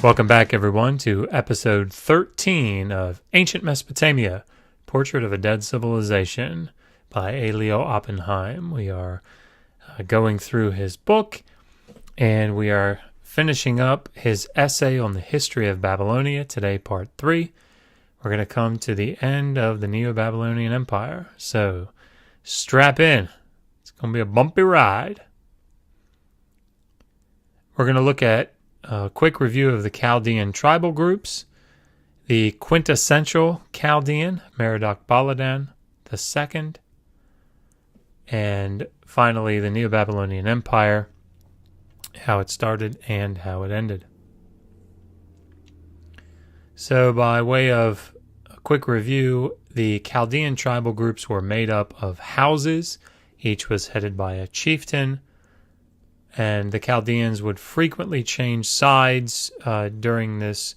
Welcome back, everyone, to episode 13 of Ancient Mesopotamia, Portrait of a Dead Civilization by A. Leo Oppenheim. We are going through his book, and we are finishing up his essay on the history of Babylonia, today part 3. We're going to come to the end of the Neo-Babylonian Empire, so strap in. It's going to be a bumpy ride. We're going to look at a quick review of the Chaldean tribal groups, the quintessential Chaldean, Merodach-Baladan II, and finally the Neo-Babylonian Empire, how it started and how it ended. So by way of a quick review, the Chaldean tribal groups were made up of houses. Each was headed by a chieftain, and the Chaldeans would frequently change sides during this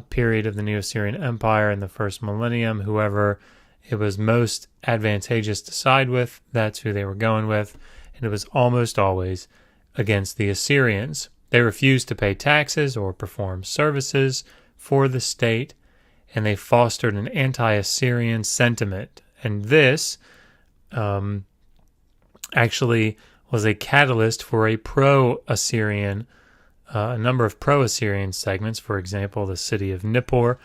period of the Neo-Assyrian Empire in the first millennium. Whoever it was most advantageous to side with, that's who they were going with, and it was almost always against the Assyrians. They refused to pay taxes or perform services for the state, and they fostered an anti-Assyrian sentiment. And this actually was a catalyst for a pro-Assyrian, a number of pro-Assyrian segments. For example, the city of Nippur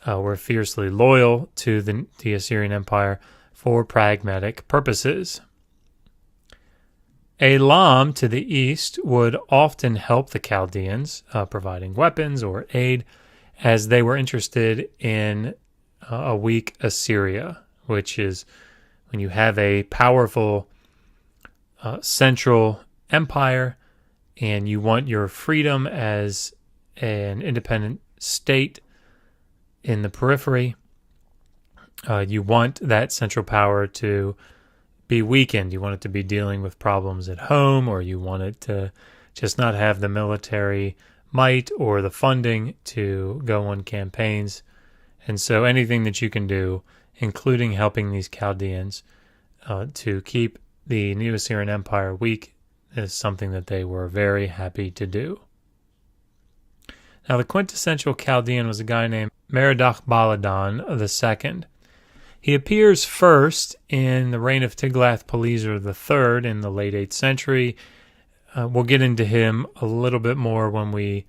were fiercely loyal to the Assyrian Empire for pragmatic purposes. Elam to the east would often help the Chaldeans, providing weapons or aid, as they were interested in a weak Assyria, which is when you have a powerful central empire and you want your freedom as an independent state in the periphery. You want that central power to be weakened. You want it to be dealing with problems at home, or you want it to just not have the military might or the funding to go on campaigns. And so anything that you can do, including helping these Chaldeans to keep the Neo-Assyrian Empire weak, is something that they were very happy to do. Now, the quintessential Chaldean was a guy named Merodach-Baladan II. He appears first in the reign of Tiglath-Pileser III in the late 8th century. We'll get into him a little bit more when we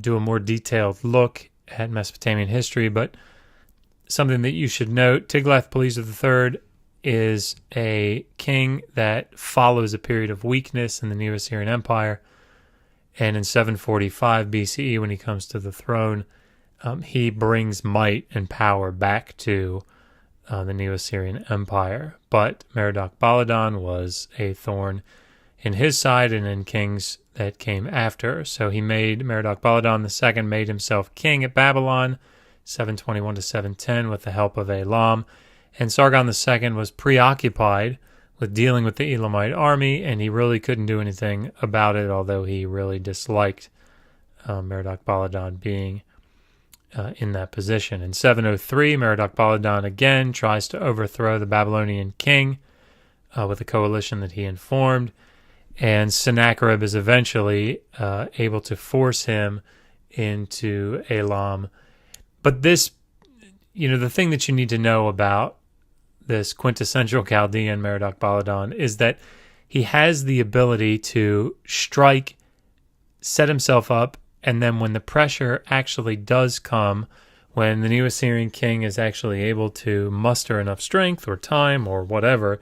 do a more detailed look at Mesopotamian history, but something that you should note, Tiglath-Pileser III is a king that follows a period of weakness in the Neo-Assyrian Empire. And in 745 BCE, when he comes to the throne, he brings might and power back to the Neo-Assyrian Empire. But Merodach-Baladan was a thorn in his side and in kings that came after. So he made Merodach-Baladan II made himself king at Babylon, 721 to 710, with the help of Elam. And Sargon II was preoccupied with dealing with the Elamite army, and he really couldn't do anything about it, although he really disliked Merodach-Baladan being in that position. In 703, Merodach-Baladan again tries to overthrow the Babylonian king with a coalition that he informed, and Sennacherib is eventually able to force him into Elam. But this, the thing that you need to know about this quintessential Chaldean, Merodach-Baladan, is that he has the ability to strike, set himself up, and then when the pressure actually does come, when the Neo-Assyrian king is actually able to muster enough strength or time or whatever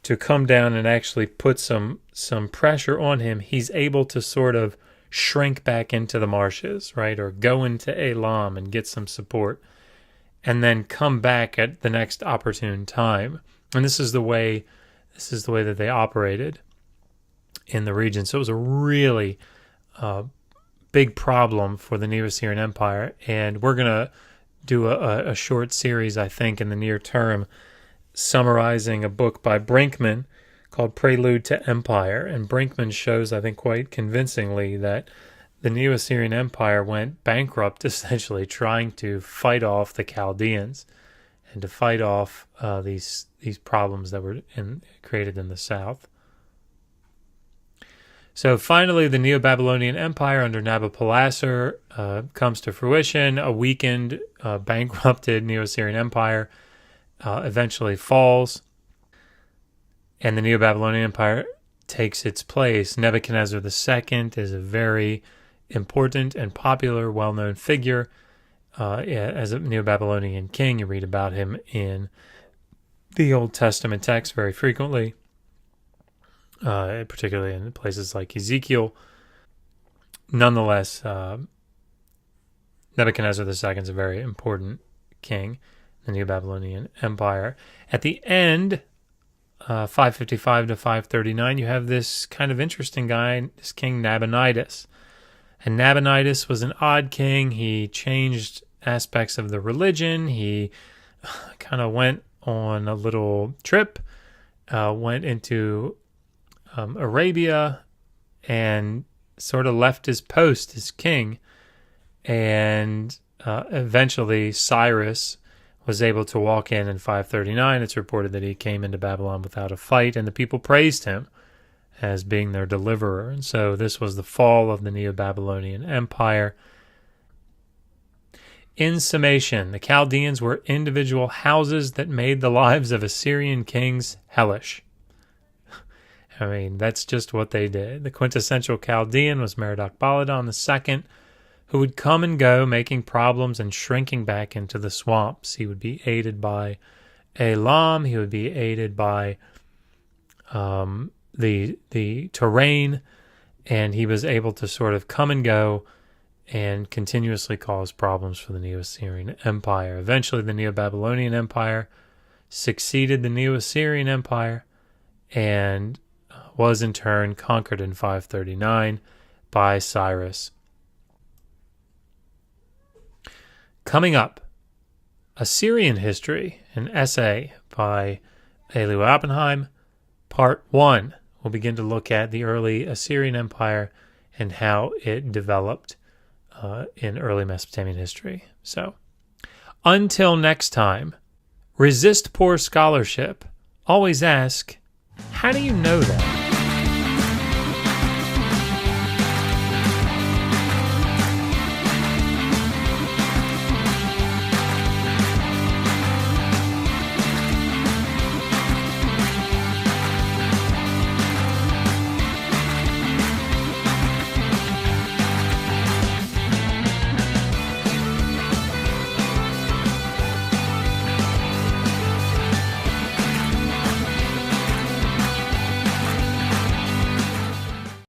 to come down and actually put some pressure on him, he's able to sort of shrink back into the marshes, right? Or go into Elam and get some support, and then come back at the next opportune time. And this is the way that they operated in the region. So it was a really big problem for the Neo-Assyrian Empire. And we're going to do a short series, I think, in the near term, summarizing a book by Brinkman called Prelude to Empire. And Brinkman shows, I think, quite convincingly that the Neo-Assyrian Empire went bankrupt, essentially trying to fight off the Chaldeans and to fight off these problems that were created in the south. So finally, the Neo-Babylonian Empire under Nabopolassar comes to fruition. A weakened, bankrupted Neo-Assyrian Empire eventually falls, and the Neo-Babylonian Empire takes its place. Nebuchadnezzar II is a very important and popular, well-known figure as a Neo-Babylonian king. You read about him in the Old Testament text very frequently, particularly in places like Ezekiel. Nonetheless, Nebuchadnezzar II is a very important king, the Neo-Babylonian Empire. At the end, 555 to 539, you have this kind of interesting guy, this king Nabonidus. And Nabonidus was an odd king. He changed aspects of the religion. He kind of went on a little trip, went into Arabia, and sort of left his post as king. And eventually Cyrus was able to walk in 539. It's reported that he came into Babylon without a fight, and the people praised him as being their deliverer. And so this was the fall of the Neo-Babylonian Empire. In summation, the Chaldeans were individual houses that made the lives of Assyrian kings hellish. I mean, that's just what they did. The quintessential Chaldean was Merodach-Baladan II, who would come and go, making problems and shrinking back into the swamps. He would be aided by Elam. He would be aided by the terrain, and he was able to sort of come and go and continuously cause problems for the Neo-Assyrian Empire. Eventually, the Neo-Babylonian Empire succeeded the Neo-Assyrian Empire and was in turn conquered in 539 by Cyrus. Coming up, Assyrian History, an essay by Eli Oppenheim, Part 1. We'll begin to look at the early Assyrian Empire and how it developed in early Mesopotamian history. So, until next time, resist poor scholarship. Always ask, how do you know that?